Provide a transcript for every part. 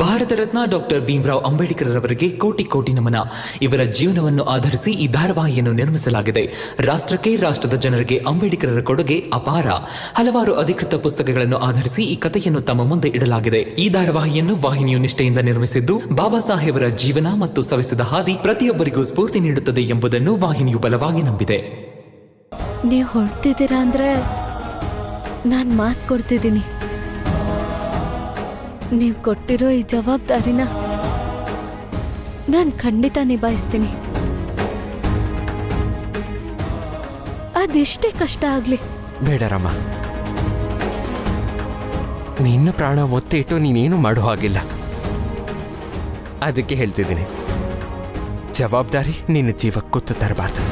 Bharat Ratna doctor Bhimrao Ambedkar ಅವರಿಗೆ ಕೋಟಿ ಕೋಟಿ ನಮನ. ಇವರ ಜೀವನವನ್ನು ಆಧರಿಸಿ ಈ ಧಾರಾವಾಹಿಯನ್ನು ನಿರ್ಮಿಸಲಾಗಿದೆ. ರಾಷ್ಟ್ರಕ್ಕೆ, ರಾಷ್ಟ್ರದ ಜನರಿಗೆ ಅಂಬೇಡ್ಕರರ ಕೊಡುಗೆ ಅಪಾರ. ಹಲವಾರು ಅಧಿಕೃತ ಪುಸ್ತಕಗಳನ್ನು ಆಧರಿಸಿ ಈ ಕಥೆಯನ್ನು ತಮ್ಮ ಮುಂದೆ ಇಡಲಾಗಿದೆ. ಈ ಧಾರಾವಾಹಿಯನ್ನು ವಾಹಿನಿಯು ನಿಷ್ಠೆಯಿಂದ ನಿರ್ಮಿಸಿದ್ದು, ಬಾಬಾ ಸಾಹೇಬರ ಜೀವನ ಮತ್ತು ಸವೆಸಿದ ಹಾದಿ ಪ್ರತಿಯೊಬ್ಬರಿಗೂ ಸ್ಫೂರ್ತಿ ನೀಡುತ್ತದೆ ಎಂಬುದನ್ನು ವಾಹಿನಿಯು ಬಲವಾಗಿ ನಂಬಿದೆ. ನೀವು ಹೊರಡ್ತಿದ್ದೀರಾ ಅಂದ್ರೆ ನಾನು ಮಾತು ಕೊಡ್ತಿದ್ದೀನಿ. ನೀವು ಕೊಟ್ಟಿರೋ ಈ ಜವಾಬ್ದಾರಿನ ನಾನು ಖಂಡಿತ ನಿಭಾಯಿಸ್ತೀನಿ. ಅದೆಷ್ಟೇ ಕಷ್ಟ ಆಗ್ಲಿ. ಬೇಡ ರಮ್ಮ, ನಿನ್ನ ಪ್ರಾಣ ಒತ್ತೆ ಇಟ್ಟು ನೀನೇನು ಮಾಡೋ ಹಾಗಿಲ್ಲ. ಅದಕ್ಕೆ ಹೇಳ್ತಿದ್ದೀನಿ, ಜವಾಬ್ದಾರಿ ನಿನ್ನ ಜೀವಕ್ಕೆ ಕುತ್ತು ತರಬಾರ್ದು.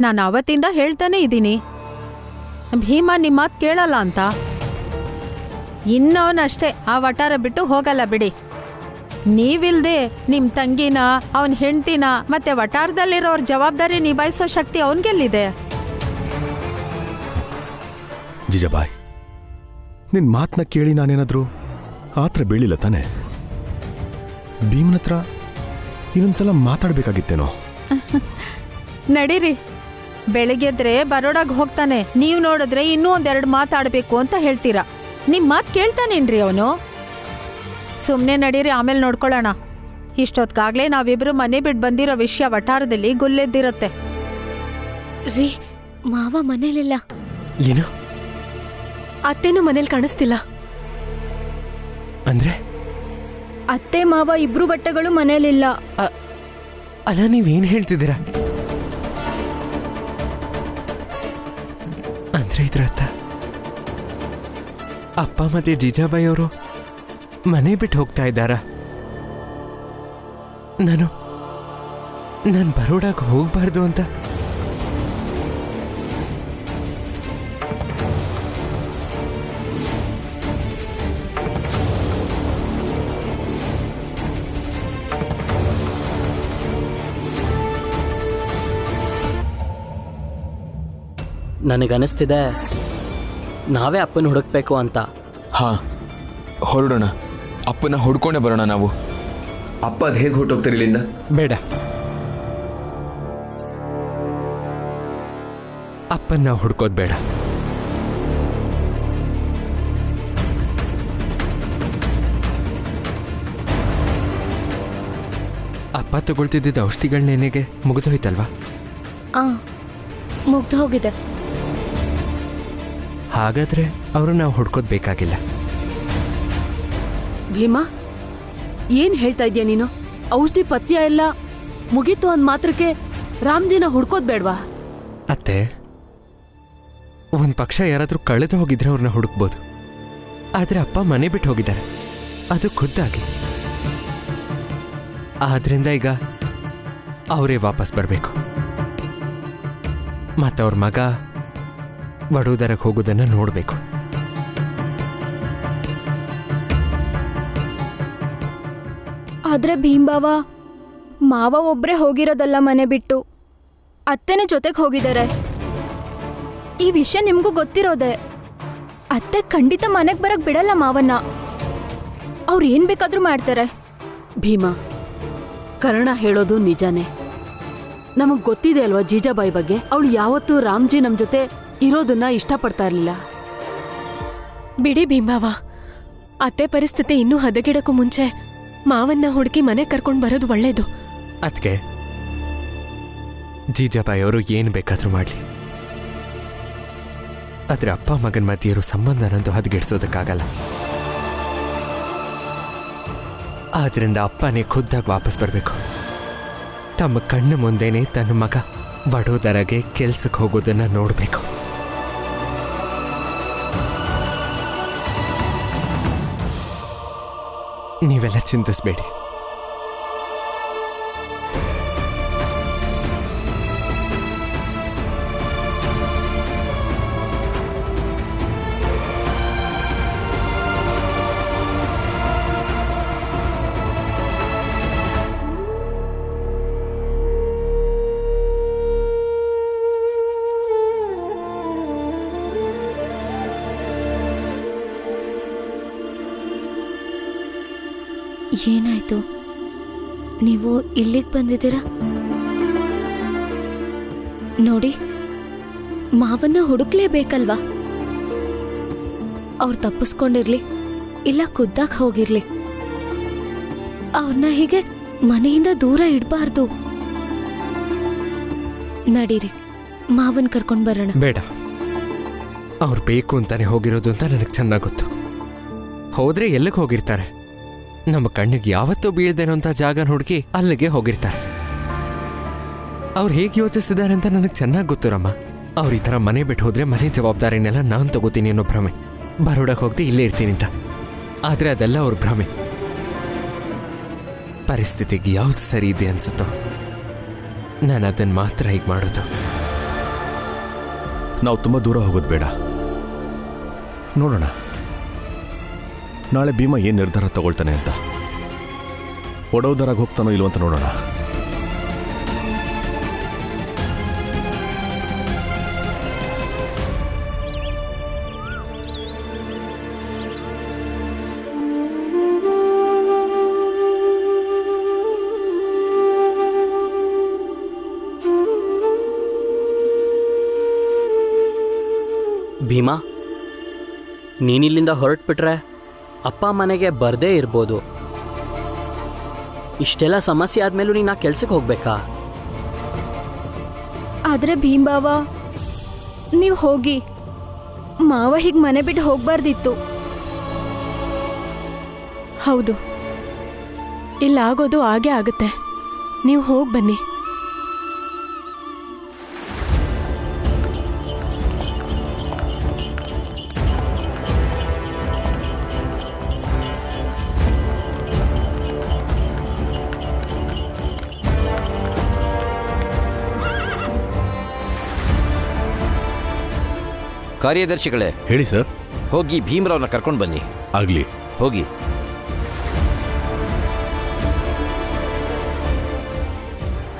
ನಾನು ಅವತ್ತಿಂದ ಹೇಳ್ತಾನೆ ಇದ್ದೀನಿ, ಭೀಮಾ ನಿಮ್ಮ ಮಾತು ಕೇಳಲ್ಲ ಅಂತ. ಇನ್ನವನಷ್ಟೇ ಆ ವಟಾರ ಬಿಟ್ಟು ಹೋಗಲ್ಲ ಬಿಡಿ. ನೀವಿಲ್ದೆ ನಿಮ್ಮ ತಂಗಿನ, ಅವನ ಹೆಂಡ್ತಿನ ಮತ್ತೆ ವಟಾರದಲ್ಲಿರೋರ ಜವಾಬ್ದಾರಿ ನಿಭಾಯಿಸೋ ಶಕ್ತಿ ಅವನಿಗೆಲ್ಲಿದೆ? ಜಿಜಾಬಾಯ್, ನಿನ್ನ ಮಾತನ್ನ ಕೇಳಿ ನಾನೇನಾದರೂ ಆತ್ರ ಬೀಳಿಲ್ಲ ತಾನೆ? ಭೀಮನ ಹತ್ರ ಇನ್ನೊಂದ್ಸಲ ಮಾತಾಡ್ಬೇಕಾಗಿತ್ತೇನೋ. ನಡೀರಿ, ಬೆಳಗ್ಗೆದ್ರೆ ಬರೋಡಾಗ ಹೋಗ್ತಾನೆ. ನೀವು ನೋಡಿದ್ರೆ ಇನ್ನೂ ಒಂದೆರಡು ಮಾತಾಡಬೇಕು ಅಂತ ಹೇಳ್ತೀರಾ. ನಿಮ್ಮ ಮಾತು ಕೇಳ್ತಾನೇನ್ರಿ ಅವನು? ಸುಮ್ಮನೆ ನಡೀರಿ, ಆಮೇಲೆ ನೋಡ್ಕೊಳ್ಳೋಣ. ಇಷ್ಟೊತ್ತಿಗಾಗಲೇ ನಾವಿಬ್ರು ಮನೆ ಬಿಟ್ಟು ಬಂದಿರೋ ವಿಷಯ ವಟಾರದಲ್ಲಿ ಗುಲ್ಲೆದ್ದಿರುತ್ತೆ. ರೀ, ಮಾವ ಮನೇಲಿಲ್ಲ. ಏನು? ಅತ್ತೆನೂ ಮನೇಲಿ ಕಾಣಿಸ್ತಿಲ್ಲ. ಅಂದ್ರೆ ಅತ್ತೆ ಮಾವ ಇಬ್ರು ಬಟ್ಟೆಗಳು ಮನೇಲಿಲ್ಲ. ಅಲ್ಲ, ನೀವೇನು ಹೇಳ್ತಿದ್ದೀರಾ? ಅಂದ್ರೆ ಇದ್ರತ್ತ ಅಪ್ಪ ಮತ್ತೆ ಜೀಜಾಬಾಯಿ ಅವರು ಮನೆ ಬಿಟ್ಟು ಹೋಗ್ತಾ ಇದ್ದಾರಾ? ನಾನು ಬರೋಡಾಗ ಹೋಗ್ಬಾರ್ದು ಅಂತ? ನನಗನ್ನಿಸ್ತಿದೆ ನಾವೇ ಅಪ್ಪನ ಹುಡುಕ್ಬೇಕು ಅಂತ. ಹಾ, ಹೊರಡೋಣ. ಅಪ್ಪನ ಹುಡ್ಕೊಂಡೇ ಬರೋಣ ನಾವು. ಅಪ್ಪ ಅದು ಹೇಗೆ ಹೊರಟೋಗ್ತಾರೆ ಇಲ್ಲಿಂದ? ಬೇಡ, ಅಪ್ಪನ ನಾವು ಹುಡ್ಕೋದು ಬೇಡ. ಅಪ್ಪ ತಗೊಳ್ತಿದ್ದ ಔಷಧಿಗಳ ನೆನೆಗೆ ಮುಗಿದೋಯ್ತಲ್ವಾ? ಮುಗ್ದು ಹೋಗಿದೆ. ಹಾಗಾದ್ರೆ ಅವರು ನಾವು ಹುಡ್ಕೋದ್ ಬೇಕಾಗಿಲ್ಲ. ಭೀಮಾ, ಏನ್ ಹೇಳ್ತಾ ಇದೀಯ ನೀನು? ಔಷಧಿ ಪಥ್ಯ ಎಲ್ಲ ಮುಗೀತು ಅಂದ್ ಮಾತ್ರಕ್ಕೆ ರಾಮ್ಜಿನ ಹುಡ್ಕೋದ್ ಬೇಡ್ವಾ? ಅತ್ತೆ, ಒಂದ್ ಪಕ್ಷ ಯಾರಾದ್ರೂ ಕಳೆದು ಹೋಗಿದ್ರೆ ಅವ್ರನ್ನ ಹುಡುಕ್ಬೋದು. ಆದ್ರೆ ಅಪ್ಪ ಮನೆ ಬಿಟ್ಟು ಹೋಗಿದ್ದಾರೆ, ಅದು ಖುದ್ದಾಗಿ. ಆದ್ರಿಂದ ಈಗ ಅವರೇ ವಾಪಸ್ ಬರಬೇಕು. ಮತ್ತವ್ರ ಮಗ ವಡೋದರಕ್ಕೆ ಹೋಗೋದನ್ನ ನೋಡ್ಬೇಕು. ಆದ್ರೆ ಭೀಮ್ಬಾವ, ಮಾವ ಒಬ್ರೇ ಹೋಗಿರೋದಲ್ಲ ಮನೆ ಬಿಟ್ಟು, ಅತ್ತೆನ ಜೊತೆಗೆ ಹೋಗಿದ್ದಾರೆ. ಈ ವಿಷಯ ನಿಮ್ಗೂ ಗೊತ್ತಿರೋದೆ. ಅತ್ತೆ ಖಂಡಿತ ಮನೆಗೆ ಬರಕ್ ಬಿಡಲ್ಲ ಮಾವನ್ನ. ಅವ್ರು ಏನ್ ಬೇಕಾದ್ರೂ ಮಾಡ್ತಾರೆ. ಭೀಮಾ, ಕರ್ಣ ಹೇಳೋದು ನಿಜಾನೇ. ನಮಗ್ ಗೊತ್ತಿದೆ ಅಲ್ವಾ ಜೀಜಾಬಾಯಿ ಬಗ್ಗೆ. ಅವಳು ಯಾವತ್ತೂ ರಾಮ್ಜಿ ನಮ್ ಜೊತೆ ಇರೋದನ್ನ ಇಷ್ಟಪಡ್ತಾ ಇರ್ಲಿಲ್ಲ. ಬಿಡಿ ಭೀಮಾವ, ಅತ್ತೆ ಪರಿಸ್ಥಿತಿ ಇನ್ನೂ ಹದಗೆಡಕ್ಕೂ ಮುಂಚೆ ಮಾವನ್ನ ಹುಡುಕಿ ಮನೆ ಕರ್ಕೊಂಡು ಬರೋದು ಒಳ್ಳೇದು. ಅದಕ್ಕೆ ಜೀಜಾಬಾಯಿ ಅವರು ಏನು ಬೇಕಾದ್ರೂ ಮಾಡಲಿ, ಆದ್ರೆ ಅಪ್ಪ ಮಗನ ಮಧ್ಯೆ ಇರೋ ಸಂಬಂಧನಂತೂ ಹದಗೆಡಿಸೋದಕ್ಕಾಗಲ್ಲ. ಆದ್ರಿಂದ ಅಪ್ಪನೇ ಖುದ್ದಾಗಿ ವಾಪಸ್ ಬರಬೇಕು. ತಮ್ಮ ಕಣ್ಣು ಮುಂದೆನೇ ತನ್ನ ಮಗ ವಡೋದರಗೆ ಕೆಲ್ಸಕ್ಕೆ ಹೋಗೋದನ್ನ ನೋಡಬೇಕು. ನೀವೆಲ್ಲ ಚಿಂತಿಸಬೇಡಿ. ಏನಾಯ್ತು? ನೀವು ಇಲ್ಲಿಗೆ ಬಂದಿದ್ದೀರಾ? ನೋಡಿ, ಮಾವನ್ನ ಹುಡುಕ್ಲೇಬೇಕಲ್ವಾ? ಅವ್ರು ತಪ್ಪಿಸ್ಕೊಂಡಿರ್ಲಿ ಇಲ್ಲ ಖುದ್ದಾಗ್ ಹೋಗಿರ್ಲಿ, ಅವ್ರನ್ನ ಹೀಗೆ ಮನೆಯಿಂದ ದೂರ ಇಡಬಾರ್ದು. ನಡೀರಿ, ಮಾವನ್ ಕರ್ಕೊಂಡ್ ಬರೋಣ. ಬೇಡ, ಅವ್ರು ಬೇಕು ಅಂತಾನೆ ಹೋಗಿರೋದು ಅಂತ ನನಗೆ ಚೆನ್ನಾಗಿ ಗೊತ್ತು. ಹೋದ್ರೆ ಎಲ್ಲಿಗೆ ಹೋಗಿರ್ತಾರೆ? ನಮ್ಮ ಕಣ್ಣಿಗೆ ಯಾವತ್ತೂ ಬೀಳ್ದೇನೋ ಅಂತ ಜಾಗ ಹುಡುಕಿ ಅಲ್ಲಿಗೆ ಹೋಗಿರ್ತಾರೆ. ಅವ್ರು ಹೇಗೆ ಯೋಚಿಸ್ತಿದ್ದಾರೆ ಅಂತ ನನಗೆ ಚೆನ್ನಾಗಿ ಗೊತ್ತು ರಮ್ಮ. ಅವ್ರು ಈ ಥರ ಮನೆ ಬಿಟ್ಟು ಹೋದ್ರೆ ಮನೆ ಜವಾಬ್ದಾರಿನೆಲ್ಲ ನಾನು ತಗೋತೀನಿ ಅನ್ನೋ ಭ್ರಮೆ. ಬರೋಡಕ್ಕೆ ಹೋಗದೆ ಇಲ್ಲೇ ಇರ್ತೀನಿ ಅಂತ. ಆದರೆ ಅದೆಲ್ಲ ಅವ್ರ ಭ್ರಮೆ. ಪರಿಸ್ಥಿತಿಗೆ ಯಾವ್ದು ಸರಿ ಇದೆ ಅನ್ಸುತ್ತೋ ನಾನು ಅದನ್ನು ಮಾತ್ರ ಹೀಗೆ ಮಾಡೋದು. ನಾವು ತುಂಬ ದೂರ ಹೋಗೋದು ಬೇಡ. ನೋಡೋಣ ನಾಳೆ ಭೀಮಾ ಏನು ನಿರ್ಧಾರ ತಗೊಳ್ತಾನೆ ಅಂತ. ಒಡೋದರಾಗಿ ಹೋಗ್ತಾನೋ ಇಲ್ವೋ ಅಂತ ನೋಡೋಣ. ಭೀಮಾ, ನೀನಿಲ್ಲಿಂದ ಹೊರಟ್ಬಿಟ್ರೆ ಅಪ್ಪ ಮನೆಗೆ ಬರದೇ ಇರ್ಬೋದು. ಇಷ್ಟೆಲ್ಲ ಸಮಸ್ಯೆ ಆದ್ಮೇಲೂ ನೀನು ಆ ಕೆಲ್ಸಕ್ಕೆ ಹೋಗ್ಬೇಕಾ? ಆದ್ರೆ ಭೀಮ್ಬಾವ, ನೀವು ಹೋಗಿ. ಮಾವ ಹೀಗೆ ಮನೆ ಬಿಟ್ಟು ಹೋಗ್ಬಾರ್ದಿತ್ತು. ಹೌದು, ಇಲ್ಲಾಗೋದು ಹಾಗೆ ಆಗುತ್ತೆ. ನೀವು ಹೋಗಿ ಬನ್ನಿ. ಕಾರ್ಯದರ್ಶಿಗಳೇ, ಹೇಳಿ ಸರ್. ಹೋಗಿ ಭೀಮರಾವ್ನ ಕರ್ಕೊಂಡು ಬನ್ನಿ. ಆಗಲಿ, ಹೋಗಿ.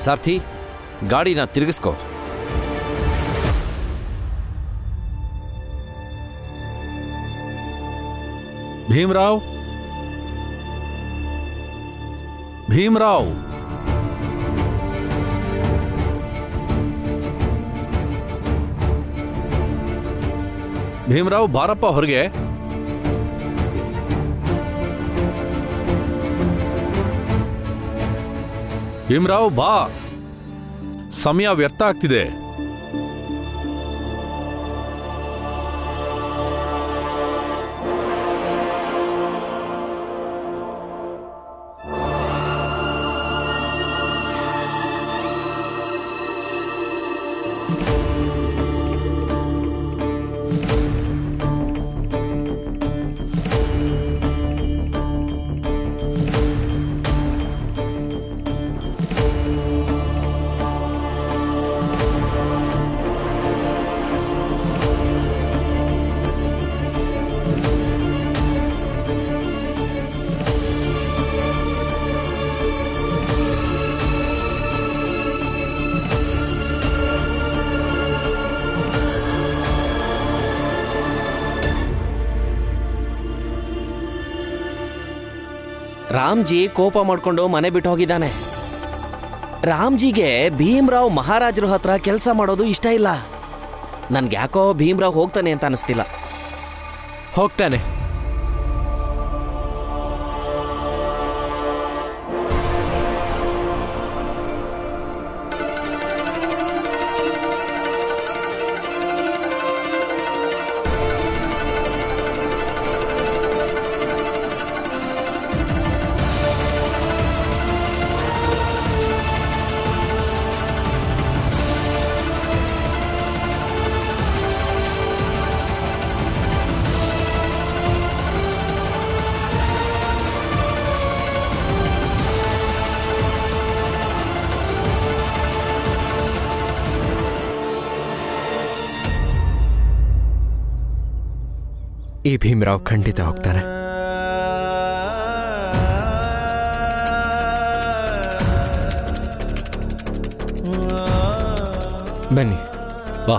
ಸಾರ್ಥಿ, ಗಾಡಿನ ತಿರುಗಿಸ್ಕೋ. ಭೀಮರಾವ್, ಭೀಮರಾವ್, ಭೀಮರಾವ್ ಬಾರಪ್ಪ ಹೊರಗೆ. ಭೀಮರಾವ್ ಬಾ, ಸಮಯ ವ್ಯರ್ಥ ಆಗ್ತಿದೆ. ರಾಮ್ಜಿ ಕೋಪ ಮಾಡ್ಕೊಂಡು ಮನೆ ಬಿಟ್ಟು ಹೋಗಿದ್ದಾನೆ. ರಾಮ್ಜಿಗೆ ಭೀಮರಾವ್ ಮಹಾರಾಜರ ಹತ್ರ ಕೆಲಸ ಮಾಡೋದು ಇಷ್ಟ ಇಲ್ಲ. ನನ್ಗೆ ಯಾಕೋ ಭೀಮರಾವ್ ಹೋಗ್ತಾನೆ ಅಂತ ಅನಿಸ್ತಿಲ್ಲ. ಹೋಗ್ತಾನೆ. ಈ ಭೀಮರಾವ್ ಖಂಡಿತ ಹೋಗ್ತಾನೆ. ಬನ್ನಿ, ಬಾ.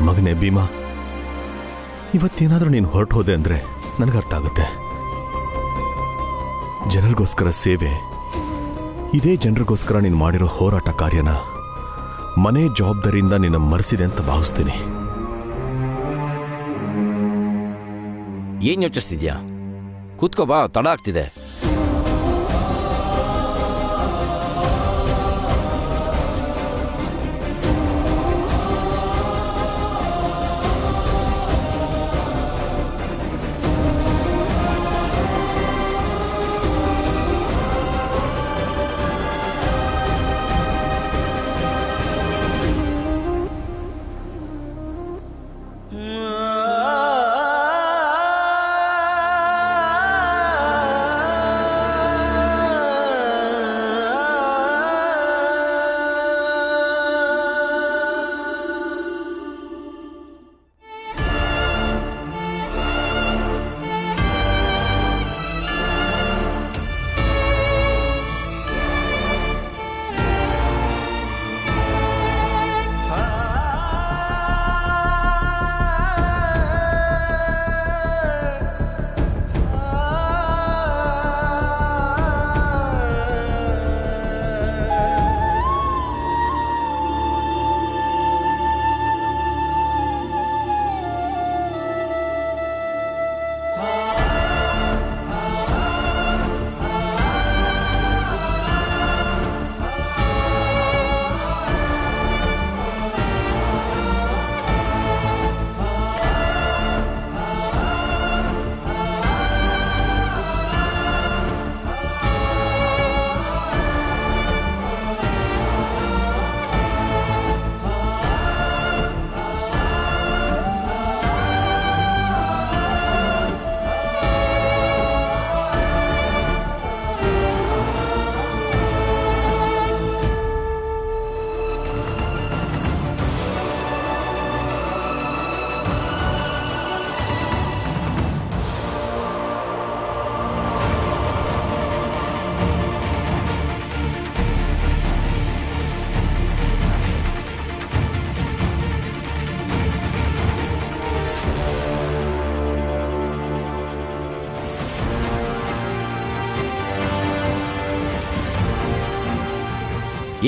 ಮಗನೇ ಭೀಮಾ, ಇವತ್ತೇನಾದರೂ ನೀನು ಹೊರಟು ಹೋದೆ ಅಂದರೆ ನನಗರ್ಥ ಆಗುತ್ತೆ. ಜನರಿಗೋಸ್ಕರ ಸೇವೆ, ಇದೇ ಜನರಿಗೋಸ್ಕರ ನೀನು ಮಾಡಿರೋ ಹೋರಾಟ ಕಾರ್ಯನ ಮನೆ ಜವಾಬ್ದಾರಿಯಿಂದ ನಿನ್ನ ಮರೆಸಿದೆ ಅಂತ ಭಾವಿಸ್ತೀನಿ. ಏನ್ ಯೋಚಿಸ್ತಿದ್ಯಾ? ಕೂತ್ಕೋ ಬಾ, ತಡ ಆಗ್ತಿದೆ.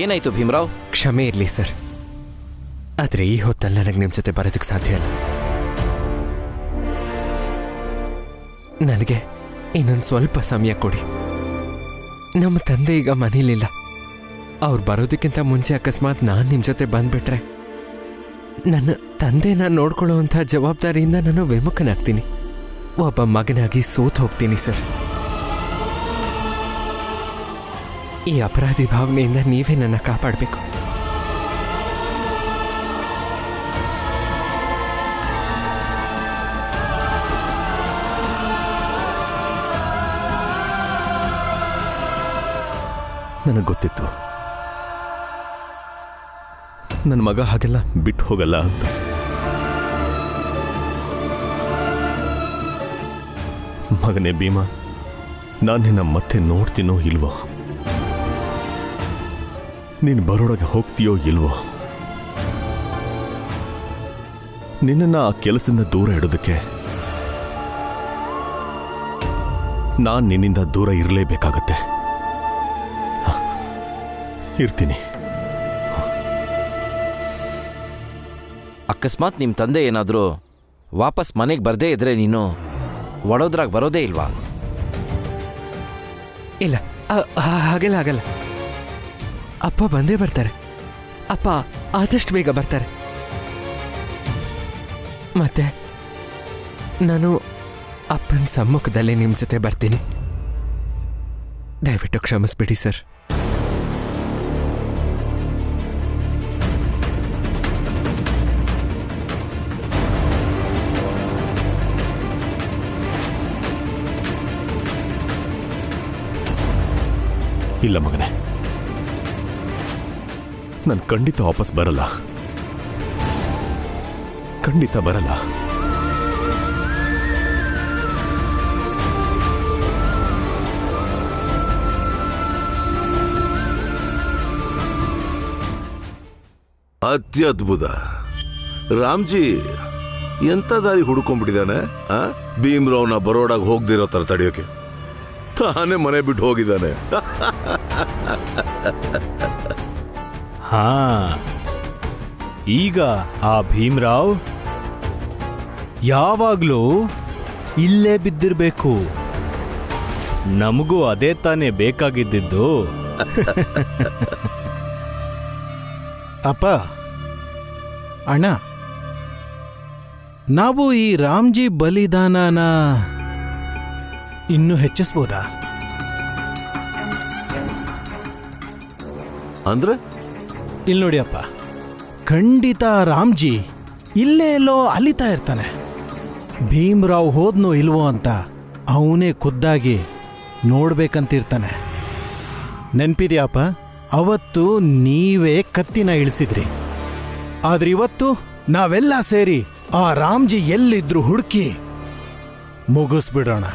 ಏನಾಯ್ತು ಭೀಮರಾವ್? ಕ್ಷಮೆ ಇರಲಿ ಸರ್, ಆದರೆ ಈ ಹೊತ್ತಲ್ಲಿ ನನಗೆ ನಿಮ್ಮ ಜೊತೆ ಬರೋದಕ್ಕೆ ಸಾಧ್ಯ ಇಲ್ಲ. ನನಗೆ ಇನ್ನೊಂದು ಸ್ವಲ್ಪ ಸಮಯ ಕೊಡಿ. ನಮ್ಮ ತಂದೆ ಈಗ ಮನೇಲಿಲ್ಲ. ಅವ್ರು ಬರೋದಕ್ಕಿಂತ ಮುಂಚೆ ಅಕಸ್ಮಾತ್ ನಾನು ನಿಮ್ಮ ಜೊತೆ ಬಂದ್ಬಿಟ್ರೆ ನನ್ನ ತಂದೆನ ನೋಡ್ಕೊಳ್ಳೋವಂಥ ಜವಾಬ್ದಾರಿಯಿಂದ ನಾನು ವಿಮುಖನಾಗ್ತೀನಿ. ಒಬ್ಬ ಮಗನಾಗಿ ಸೋತು ಹೋಗ್ತೀನಿ ಸರ್. ಈ ಅಪರಾಧಿ ಭಾವನೆಯಿಂದ ನೀವೇ ನನ್ನ ಕಾಪಾಡಬೇಕು. ನನಗೆ ಗೊತ್ತಿತ್ತು ನನ್ನ ಮಗ ಹಾಗೆಲ್ಲ ಬಿಟ್ಟು ಹೋಗಲ್ಲ ಅಂತ. ಮಗನೇ ಭೀಮಾ, ನಾನು ನಿನ್ನ ಮತ್ತೆ ನೋಡ್ತೀನೋ ಇಲ್ವೋ, ನೀನು ಬರೋಡಗೆ ಹೋಗ್ತೀಯೋ ಇಲ್ವೋ, ನಿನ್ನನ್ನು ಆ ಕೆಲಸದಿಂದ ದೂರ ಇಡೋದಕ್ಕೆ ನಾನು ನಿನ್ನಿಂದ ದೂರ ಇರಲೇಬೇಕಾಗತ್ತೆ. ಇರ್ತೀನಿ. ಅಕಸ್ಮಾತ್ ನಿಮ್ಮ ತಂದೆ ಏನಾದರೂ ವಾಪಸ್ ಮನೆಗೆ ಬರದೇ ಇದ್ರೆ ನೀನು ವಡೋದ್ರಾಗ ಬರೋದೇ ಇಲ್ವಾ? ಇಲ್ಲ, ಹಾಗೆಲ್ಲ ಆಗಲ್ಲ. ಅಪ್ಪ ಬಂದೇ ಬರ್ತಾರೆ. ಅಪ್ಪ ಆದಷ್ಟು ಬೇಗ ಬರ್ತಾರೆ. ಮತ್ತೆ ನಾನು ಅಪ್ಪನ ಸಮ್ಮುಖದಲ್ಲೇ ನಿಮ್ಮ ಜೊತೆ ಬರ್ತೀನಿ. ದಯವಿಟ್ಟು ಕ್ಷಮಿಸ್ಬಿಡಿ ಸರ್. ಇಲ್ಲ ಮಗನೇ, ನಾನು ಖಂಡಿತ ವಾಪಸ್ ಬರಲ್ಲ, ಖಂಡಿತ ಬರಲ್ಲ. ಅತ್ಯದ್ಭುತ. ರಾಮ್ಜಿ ಎಂತ ದಾರಿ ಹುಡ್ಕೊಂಡ್ಬಿಟ್ಟಿದ್ದಾನೆ. ಭೀಮ್ರಾವ್ನ ಬರೋಡಾಗ ಹೋಗ್ದಿರೋ ತರ ತಡೆಯೋಕೆ ತಾನೇ ಮನೆ ಬಿಟ್ಟು ಹೋಗಿದ್ದಾನೆ. ಹಾ, ಈಗ ಆ ಭೀಮ್ರಾವ್ ಯಾವಾಗ್ಲೂ ಇಲ್ಲೇ ಬಿದ್ದಿರ್ಬೇಕು. ನಮಗೂ ಅದೇ ತಾನೇ ಬೇಕಾಗಿದ್ದು. ಅಪ್ಪ, ಅಣ್ಣ, ನಾವು ಈ ರಾಮ್ಜಿ ಬಲಿದಾನನ ಇನ್ನೂ ಹೆಚ್ಚಿಸ್ಬೋದಾ? ಅಂದ್ರೆ ಇಲ್ಲಿ ನೋಡಿ ಅಪ್ಪ, ಖಂಡಿತ ರಾಮ್ಜಿ ಇಲ್ಲೇ ಎಲ್ಲೋ ಅಲಿತಾ ಇರ್ತಾನೆ. ಭೀಮ್ರಾವ್ ಹೋದ್ನೋ ಇಲ್ವೋ ಅಂತ ಅವನೇ ಖುದ್ದಾಗಿ ನೋಡ್ಬೇಕಂತಿರ್ತಾನೆ. ನೆನ್ಪಿದ್ಯಾಪ, ಅವತ್ತು ನೀವೇ ಕತ್ತಿನ ಇಳಿಸಿದ್ರಿ. ಆದ್ರೆ ಇವತ್ತು ನಾವೆಲ್ಲ ಸೇರಿ ಆ ರಾಮ್ಜಿ ಎಲ್ಲಿದ್ರು ಹುಡುಕಿ ಮುಗಿಸ್ಬಿಡೋಣ.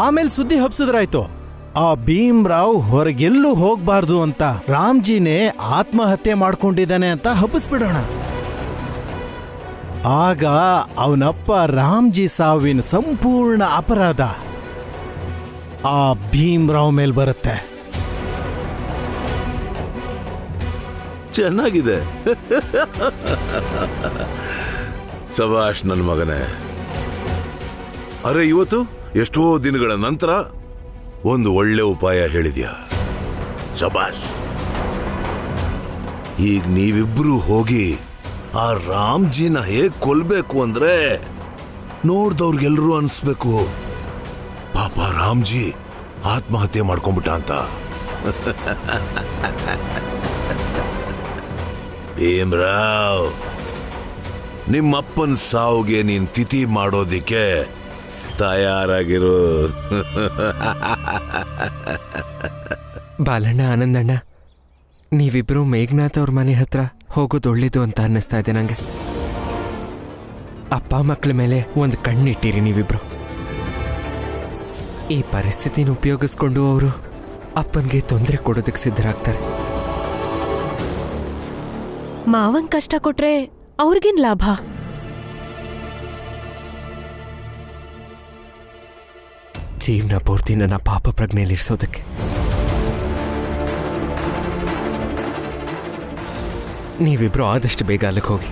ಆಮೇಲೆ ಸುದ್ದಿ ಹಬ್ಸಿದ್ರಾಯ್ತು, ಆ ಭೀಮ್ರಾವ್ ಹೊರಗೆಲ್ಲೂ ಹೋಗ್ಬಾರ್ದು ಅಂತ ರಾಮ್ಜಿನೇ ಆತ್ಮಹತ್ಯೆ ಮಾಡ್ಕೊಂಡಿದ್ದಾನೆ ಅಂತ ಹಬ್ಬಿಸ್ಬಿಡೋಣ. ಆಗ ಅವನಪ್ಪ ರಾಮ್ಜಿ ಸಾವಿನ ಸಂಪೂರ್ಣ ಅಪರಾಧ ಆ ಭೀಮ್ರಾವ್ ಮೇಲ್ ಬರುತ್ತೆ. ಚೆನ್ನಾಗಿದೆ. ಸಭಾಷ್ ನನ್ನ ಮಗನೇ. ಅರೆ, ಇವತ್ತು ಎಷ್ಟೋ ದಿನಗಳ ನಂತರ ಒಂದು ಒಳ್ಳೆ ಉಪಾಯ ಹೇಳಿದ್ಯಾ. ಶಬಾಷ್. ಈಗ ನೀವಿಬ್ರು ಹೋಗಿ ಆ ರಾಮ್ಜಿನ ಹೇಗ್ ಕೊಲ್ಬೇಕು ಅಂದ್ರೆ ನೋಡ್ದವ್ರಿಗೆಲ್ರೂ ಅನ್ಸ್ಬೇಕು, ಪಾಪ ರಾಮ್ಜಿ ಆತ್ಮಹತ್ಯೆ ಮಾಡ್ಕೊಂಡ್ಬಿಟ್ಟ ಅಂತ. ಭೀಮ್ರಾವ್, ನಿಮ್ಮಪ್ಪನ ಸಾವುಗೆ ನೀನ್ ತಿಥಿ ಮಾಡೋದಿಕ್ಕೆ ತಯಾರಾಗಿರು. ಬಾಲಣ್ಣ, ಆನಂದಣ್ಣ, ನೀವಿಬ್ರು ಮೇಘನಾಥ್ ಅವ್ರ ಮನೆ ಹತ್ರ ಹೋಗೋದು ಒಳ್ಳೇದು ಅಂತ ಅನ್ನಿಸ್ತಾ ಇದೆ ನಂಗೆ. ಅಪ್ಪ ಮಕ್ಕಳ ಮೇಲೆ ಒಂದು ಕಣ್ಣಿಟ್ಟಿರಿ ನೀವಿಬ್ರು. ಈ ಪರಿಸ್ಥಿತಿನ ಉಪಯೋಗಿಸ್ಕೊಂಡು ಅವರು ಅಪ್ಪನಿಗೆ ತೊಂದರೆ ಕೊಡೋದಕ್ಕೆ ಸಿದ್ಧರಾಗ್ತಾರೆ. ಮಾವಂಗ್ ಕಷ್ಟ ಕೊಟ್ರೆ ಅವ್ರಿಗೇನ್ ಲಾಭ? ಜೀವನ ಪೂರ್ತಿ ನನ್ನ ಪಾಪ ಪ್ರಜ್ಞೆಯಲ್ಲಿರಿಸೋದಕ್ಕೆ. ನೀವಿಬ್ರು ಆದಷ್ಟು ಬೇಗ ಅಲ್ಲಿಗೆ ಹೋಗಿ.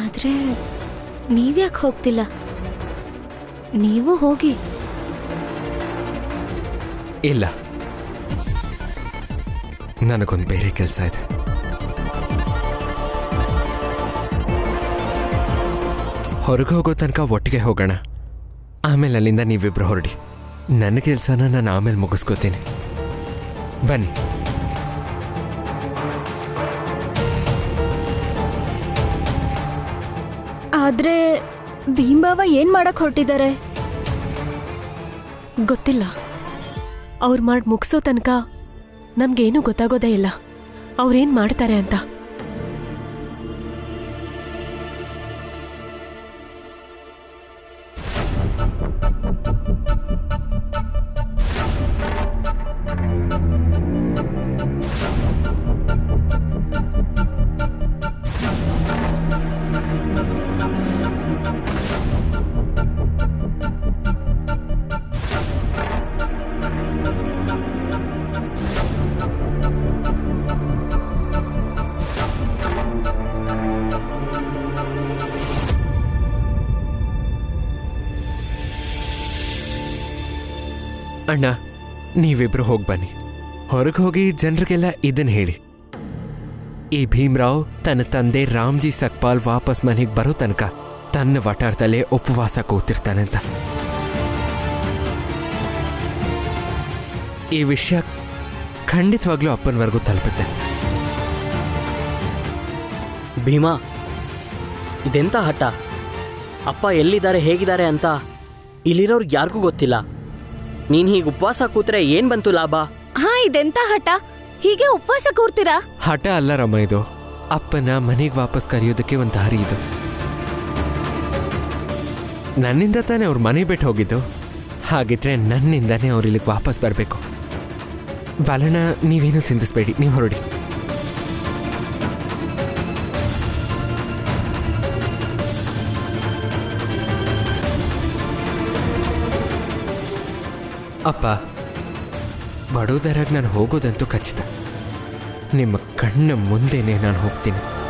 ಆದ್ರೆ ನೀವ್ಯಾಕೆ ಹೋಗ್ತಿಲ್ಲ? ನೀವು ಹೋಗಿ. ಇಲ್ಲ, ನನಗೊಂದು ಬೇರೆ ಕೆಲಸ ಇದೆ. ಹೊರಗೆ ಹೋಗೋ ತನಕ ಒಟ್ಟಿಗೆ ಹೋಗೋಣ. ಆಮೇಲೆ ಅಲ್ಲಿಂದ ನೀವಿಬ್ರು ಹೊರಡಿ. ನನ್ನ ಕೆಲಸನ ನಾನು ಆಮೇಲೆ ಮುಗಿಸ್ಕೋತೀನಿ. ಬನ್ನಿ. ಆದ್ರೆ ಭೀಮ್ಬಾವ ಏನ್ ಮಾಡಕ್ ಹೊರಟಿದ್ದಾರೆ? ಗೊತ್ತಿಲ್ಲ. ಅವ್ರು ಮಾಡಿ ಮುಗಿಸೋ ತನಕ ನಮ್ಗೇನು ಗೊತ್ತಾಗೋದೇ ಇಲ್ಲ ಅವ್ರೇನ್ ಮಾಡ್ತಾರೆ ಅಂತ. ಅಣ್ಣ, ನೀವಿಬ್ರು ಹೋಗಿ ಬನ್ನಿ. ಹೊರಗೆ ಹೋಗಿ ಜನರಿಗೆಲ್ಲ ಇದನ್ನು ಹೇಳಿ, ಈ ಭೀಮ್ರಾವ್ ತನ್ನ ತಂದೆ ರಾಮ್ಜಿ ಸಕ್ಪಾಲ್ ವಾಪಸ್ ಮನೆಗೆ ಬರೋ ತನಕ ತನ್ನ ವಟಾರದಲ್ಲೇ ಉಪವಾಸ ಕೂತಿರ್ತಾನಂತ. ಈ ವಿಷಯ ಖಂಡಿತವಾಗ್ಲೂ ಅಪ್ಪನವರೆಗೂ ತಲುಪುತ್ತೆ. ಭೀಮಾ, ಇದೆಂತ ಹಠ? ಅಪ್ಪ ಎಲ್ಲಿದ್ದಾರೆ, ಹೇಗಿದ್ದಾರೆ ಅಂತ ಇಲ್ಲಿರೋರ್ಗೆ ಯಾರಿಗೂ ಗೊತ್ತಿಲ್ಲ. ನೀನ್ ಹೀಗೆ ಉಪವಾಸ ಕೂತ್ರೆ ಏನ್ ಬಂತು ಲಾಭ? ಹಾ, ಇದೆಂತ ಹಠ? ಹೀಗೆ ಉಪವಾಸ ಕೂರ್ತೀರಾ? ಹಠ ಅಲ್ಲ ರಮ್ಮ, ಇದು ಅಪ್ಪನ ಮನೆಗೆ ವಾಪಸ್ ಕರೆಯೋದಕ್ಕೆ ಒಂದು ದಾರಿ. ಇದು ನನ್ನಿಂದ ತಾನೇ ಅವ್ರ ಮನೆ ಬಿಟ್ಟು ಹೋಗಿದ್ದು. ಹಾಗಿದ್ರೆ ನನ್ನಿಂದಾನೇ ಅವ್ರು ಇಲ್ಲಿಗೆ ವಾಪಸ್ ಬರಬೇಕು. ಬಾಲಣ್ಣ, ನೀವೇನು ಚಿಂತಿಸ್ಬೇಡಿ, ನೀವು ಹೊರಡಿ. ಅಪ್ಪ, ವಡೋದರಾಗ ನಾನು ಹೋಗೋದಂತೂ ಖಚಿತ. ನಿಮ್ಮ ಕಣ್ಣ ಮುಂದೆನೇ ನಾನು ಹೋಗ್ತೀನಿ.